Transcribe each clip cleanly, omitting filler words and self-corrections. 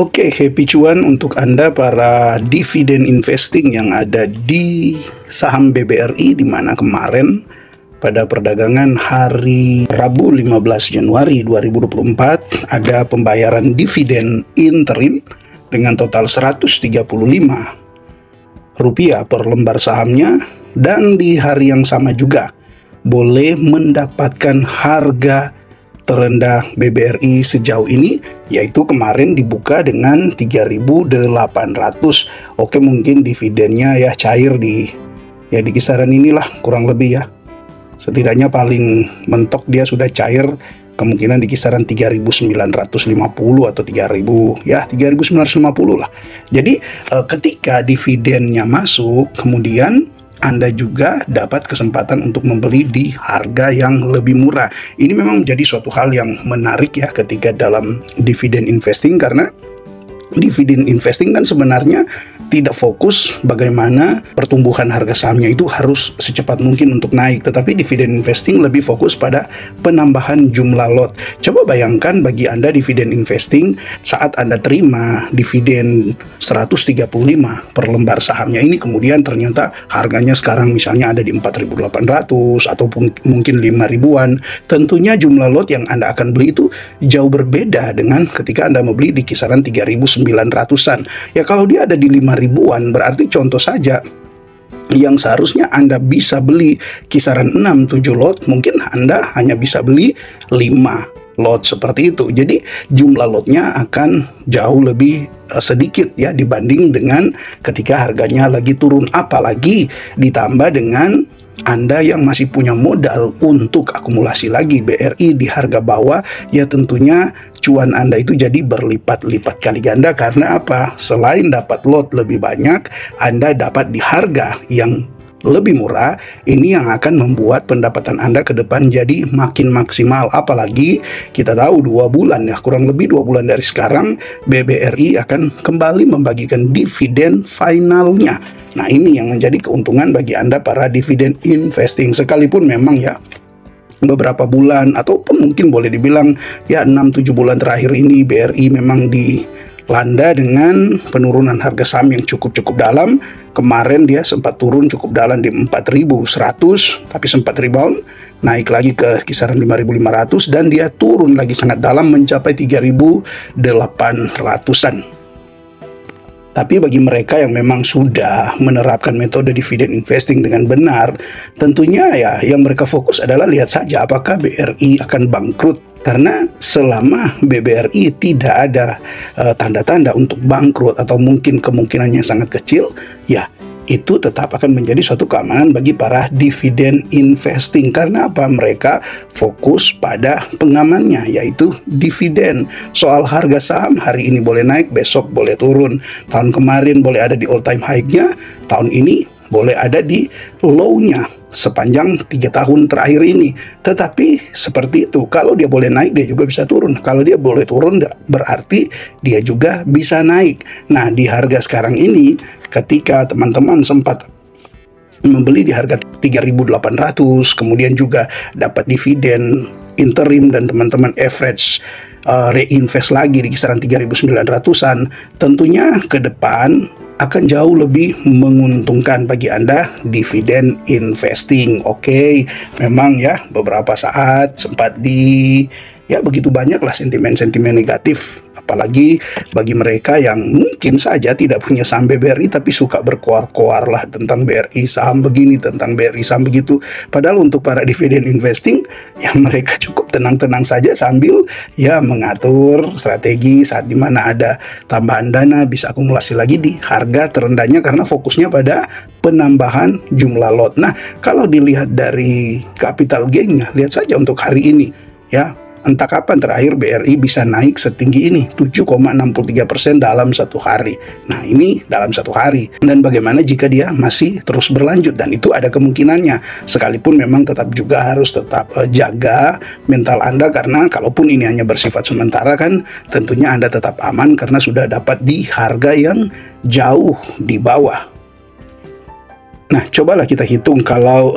Oke, happy cuan untuk Anda para dividen investing yang ada di saham BBRI, di mana kemarin pada perdagangan hari Rabu 15 Januari 2024 ada pembayaran dividen interim dengan total Rp135 per lembar sahamnya, dan di hari yang sama juga boleh mendapatkan harga terendah BBRI sejauh ini, yaitu kemarin dibuka dengan 3.800. Oke, mungkin dividennya ya cair di kisaran inilah kurang lebih ya. Setidaknya paling mentok dia sudah cair kemungkinan di kisaran 3.950 atau 3.950 lah. Jadi ketika dividennya masuk, kemudian Anda juga dapat kesempatan untuk membeli di harga yang lebih murah. Ini memang menjadi suatu hal yang menarik ya ketika dalam dividen investing, karena dividen investing kan sebenarnya tidak fokus bagaimana pertumbuhan harga sahamnya itu harus secepat mungkin untuk naik, tetapi dividen investing lebih fokus pada penambahan jumlah lot. Coba bayangkan bagi Anda dividen investing saat Anda terima dividen 135 per lembar sahamnya ini, kemudian ternyata harganya sekarang misalnya ada di 4.800 ataupun mungkin 5.000-an. Tentunya jumlah lot yang Anda akan beli itu jauh berbeda dengan ketika Anda membeli di kisaran 3.900-an. Ya, kalau dia ada di 5.000-an, berarti contoh saja yang seharusnya Anda bisa beli kisaran 6-7 lot, mungkin Anda hanya bisa beli 5 lot seperti itu. Jadi jumlah lotnya akan jauh lebih sedikit ya dibanding dengan ketika harganya lagi turun, apalagi ditambah dengan Anda yang masih punya modal untuk akumulasi lagi BRI di harga bawah, ya tentunya cuan Anda itu jadi berlipat-lipat kali ganda. Karena apa? Selain dapat lot lebih banyak, Anda dapat di harga yang lebih murah. Ini yang akan membuat pendapatan Anda ke depan jadi makin maksimal. Apalagi kita tahu 2 bulan ya, kurang lebih 2 bulan dari sekarang BBRI akan kembali membagikan dividen finalnya. Nah, ini yang menjadi keuntungan bagi Anda para dividen investing. Sekalipun memang ya beberapa bulan ataupun mungkin boleh dibilang ya 6-7 bulan terakhir ini BRI memang dilanda dengan penurunan harga saham yang cukup dalam. Kemarin dia sempat turun cukup dalam di 4.100, tapi sempat rebound naik lagi ke kisaran 5.500, dan dia turun lagi sangat dalam mencapai 3.800-an. Tapi bagi mereka yang memang sudah menerapkan metode dividen investing dengan benar, tentunya ya yang mereka fokus adalah lihat saja apakah BRI akan bangkrut. Karena selama BBRI tidak ada tanda-tanda untuk bangkrut atau mungkin kemungkinannya sangat kecil, ya itu tetap akan menjadi suatu keamanan bagi para dividen investing. Karena apa? Mereka fokus pada pengamannya, yaitu dividen. Soal harga saham hari ini boleh naik, besok boleh turun. Tahun kemarin boleh ada di all time high-nya, tahun ini boleh ada di low-nya sepanjang 3 tahun terakhir ini. Tetapi seperti itu, kalau dia boleh naik, dia juga bisa turun. Kalau dia boleh turun, berarti dia juga bisa naik. Nah, di harga sekarang ini, ketika teman-teman sempat membeli di harga 3.800, kemudian juga dapat dividen interim dan teman-teman average reinvest lagi di kisaran 3.900-an, tentunya ke depan akan jauh lebih menguntungkan bagi Anda dividen investing. Oke, memang ya beberapa saat sempat begitu banyak lah sentimen-sentimen negatif, apalagi bagi mereka yang mungkin saja tidak punya saham BBRI tapi suka berkoar-koar lah tentang BRI saham begini, tentang BRI saham begitu. Padahal untuk para dividen investing ya mereka cukup tenang-tenang saja sambil ya mengatur strategi saat dimana ada tambahan dana bisa akumulasi lagi di harga terendahnya, karena fokusnya pada penambahan jumlah lot. Nah, kalau dilihat dari capital gain-nya, lihat saja untuk hari ini ya, entah kapan terakhir BRI bisa naik setinggi ini, 7,63% dalam satu hari. Nah, ini dalam satu hari. Dan bagaimana jika dia masih terus berlanjut? Dan itu ada kemungkinannya. Sekalipun memang tetap jaga mental Anda, karena kalaupun ini hanya bersifat sementara kan tentunya Anda tetap aman karena sudah dapat di harga yang jauh di bawah. Nah, cobalah kita hitung kalau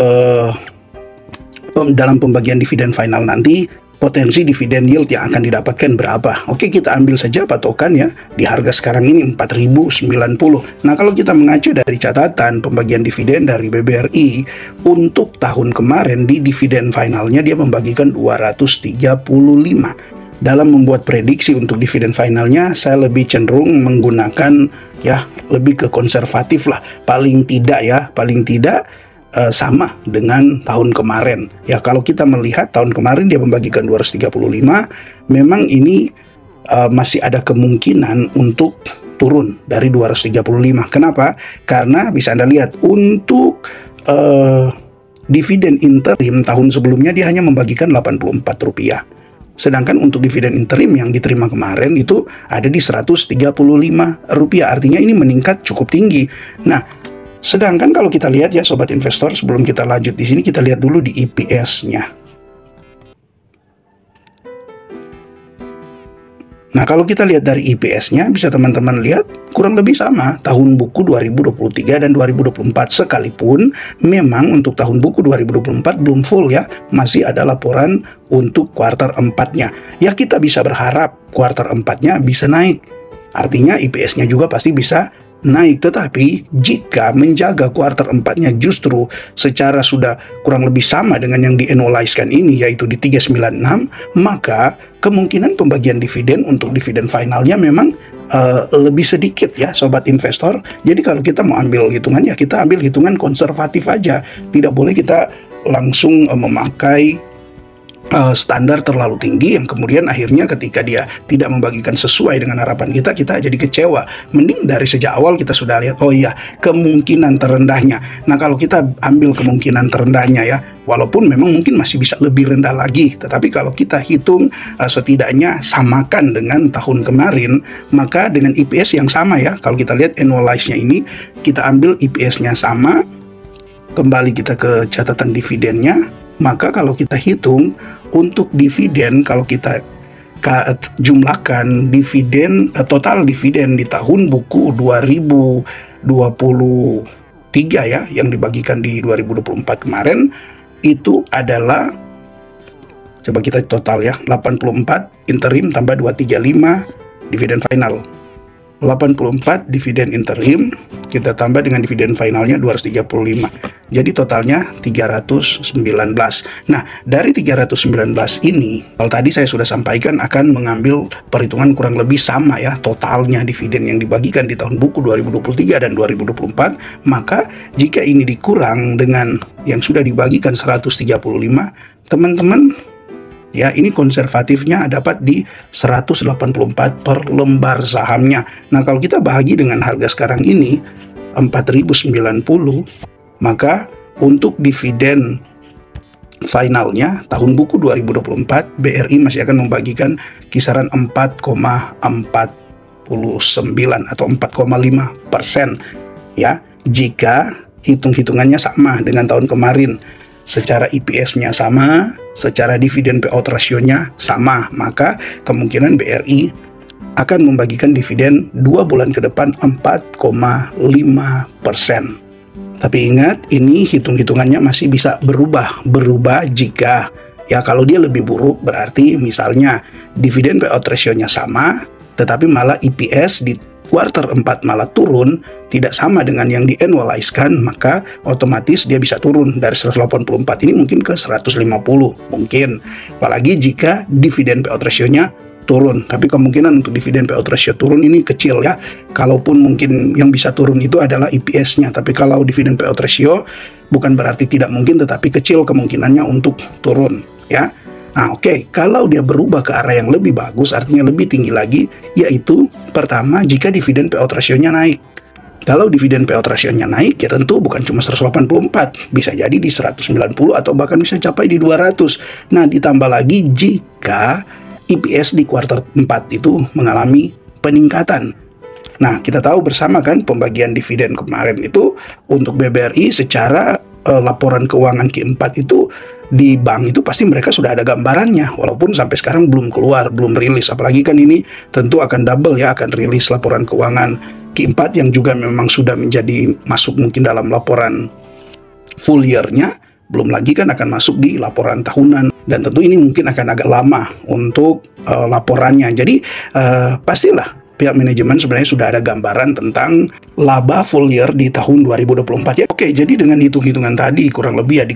dalam pembagian dividen final nanti potensi dividen yield yang akan didapatkan berapa. Oke, kita ambil saja patokan ya di harga sekarang ini 4.090. Nah, kalau kita mengacu dari catatan pembagian dividen dari BBRI untuk tahun kemarin, di dividen finalnya dia membagikan 235. Dalam membuat prediksi untuk dividen finalnya, saya lebih cenderung menggunakan ya lebih ke konservatif lah, paling tidak sama dengan tahun kemarin. Ya, kalau kita melihat tahun kemarin dia membagikan 235, memang ini masih ada kemungkinan untuk turun dari 235. Kenapa? Karena bisa Anda lihat untuk dividen interim tahun sebelumnya dia hanya membagikan Rp84. Sedangkan untuk dividen interim yang diterima kemarin itu ada di Rp135. Artinya ini meningkat cukup tinggi. Nah, sedangkan kalau kita lihat ya sobat investor, sebelum kita lanjut di sini kita lihat dulu di EPS-nya. Nah, kalau kita lihat dari EPS-nya bisa teman-teman lihat kurang lebih sama tahun buku 2023 dan 2024, sekalipun memang untuk tahun buku 2024 belum full ya, masih ada laporan untuk kuartal 4-nya. Ya, kita bisa berharap kuartal 4-nya bisa naik. Artinya EPS-nya juga pasti bisa naik, tetapi jika menjaga kuartal 4-nya justru secara sudah kurang lebih sama dengan yang di-annualize-kan ini, yaitu di 396, maka kemungkinan pembagian dividen untuk dividen finalnya memang lebih sedikit ya sobat investor. Jadi kalau kita mau ambil hitungan ya kita ambil hitungan konservatif aja, tidak boleh kita langsung memakai standar terlalu tinggi yang kemudian akhirnya ketika dia tidak membagikan sesuai dengan harapan kita jadi kecewa. Mending dari sejak awal kita sudah lihat, oh iya, kemungkinan terendahnya. Nah, kalau kita ambil kemungkinan terendahnya ya, walaupun memang mungkin masih bisa lebih rendah lagi, tetapi kalau kita hitung setidaknya samakan dengan tahun kemarin, maka dengan EPS yang sama ya, kalau kita lihat annualize-nya ini, kita ambil EPS-nya sama, kembali kita ke catatan dividennya, maka kalau kita hitung untuk dividen, kalau kita jumlahkan dividen, total dividen di tahun buku 2023 ya, yang dibagikan di 2024 kemarin, itu adalah, coba kita total ya, 84 interim tambah 235 dividen final. 84 dividen interim kita tambah dengan dividen finalnya 235. Jadi totalnya 319. Nah, dari 319 ini, kalau tadi saya sudah sampaikan akan mengambil perhitungan kurang lebih sama ya totalnya dividen yang dibagikan di tahun buku 2023 dan 2024, maka jika ini dikurang dengan yang sudah dibagikan 135, teman-teman ya, ini konservatifnya dapat di 184 per lembar sahamnya. Nah, kalau kita bahagi dengan harga sekarang ini 4.090, maka untuk dividen finalnya tahun buku 2024 BRI masih akan membagikan kisaran 4,49 atau 4,5% ya, jika hitung-hitungannya sama dengan tahun kemarin. Secara EPS-nya sama, secara dividen payout ratio-nya sama, maka kemungkinan BRI akan membagikan dividen 2 bulan ke depan 4,5%. Tapi ingat, ini hitung-hitungannya masih bisa berubah jika ya kalau dia lebih buruk berarti misalnya dividen payout ratio-nya sama, tetapi malah EPS di kuartal 4 malah turun, tidak sama dengan yang di-annualize-kan, maka otomatis dia bisa turun dari 184 ini mungkin ke 150 mungkin. Apalagi jika dividen payout ratio-nya turun. Tapi kemungkinan untuk dividen payout ratio turun ini kecil ya. Kalaupun mungkin yang bisa turun itu adalah EPS-nya, tapi kalau dividen payout ratio bukan berarti tidak mungkin, tetapi kecil kemungkinannya untuk turun ya. Nah, oke, kalau dia berubah ke arah yang lebih bagus, artinya lebih tinggi lagi, yaitu pertama jika dividen payout ratio-nya naik. Kalau dividen payout ratio-nya naik, ya tentu bukan cuma 184, bisa jadi di 190 atau bahkan bisa capai di 200. Nah, ditambah lagi jika EPS di kuartal 4 itu mengalami peningkatan. Nah, kita tahu bersama kan pembagian dividen kemarin itu untuk BBRI secara laporan keuangan Q4 itu di bank itu pasti mereka sudah ada gambarannya, walaupun sampai sekarang belum keluar, belum rilis. Apalagi kan ini tentu akan double ya, akan rilis laporan keuangan Q4 yang juga memang sudah menjadi masuk mungkin dalam laporan full year-nya Belum lagi kan akan masuk di laporan tahunan, dan tentu ini mungkin akan agak lama untuk laporannya. Jadi pastilah pihak manajemen sebenarnya sudah ada gambaran tentang laba full year di tahun 2024 ya. Oke, jadi dengan hitung-hitungan tadi kurang lebih ya di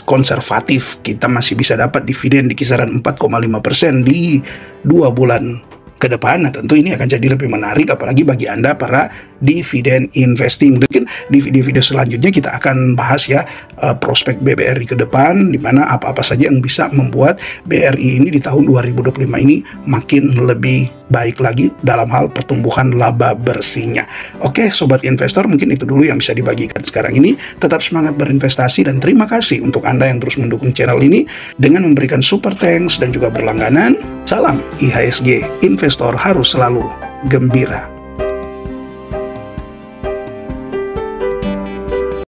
konservatif kita masih bisa dapat dividen di kisaran 4,5% di 2 bulan ke depan. Nah, tentu ini akan jadi lebih menarik apalagi bagi Anda para dividen investing. Mungkin di video selanjutnya kita akan bahas ya prospek BBRI ke depan, di mana apa-apa saja yang bisa membuat BRI ini di tahun 2025 ini makin lebih baik lagi dalam hal pertumbuhan laba bersihnya. Oke, sobat investor, mungkin itu dulu yang bisa dibagikan sekarang ini. Tetap semangat berinvestasi dan terima kasih untuk Anda yang terus mendukung channel ini dengan memberikan super thanks dan juga berlangganan. Salam IHSG, investor harus selalu gembira.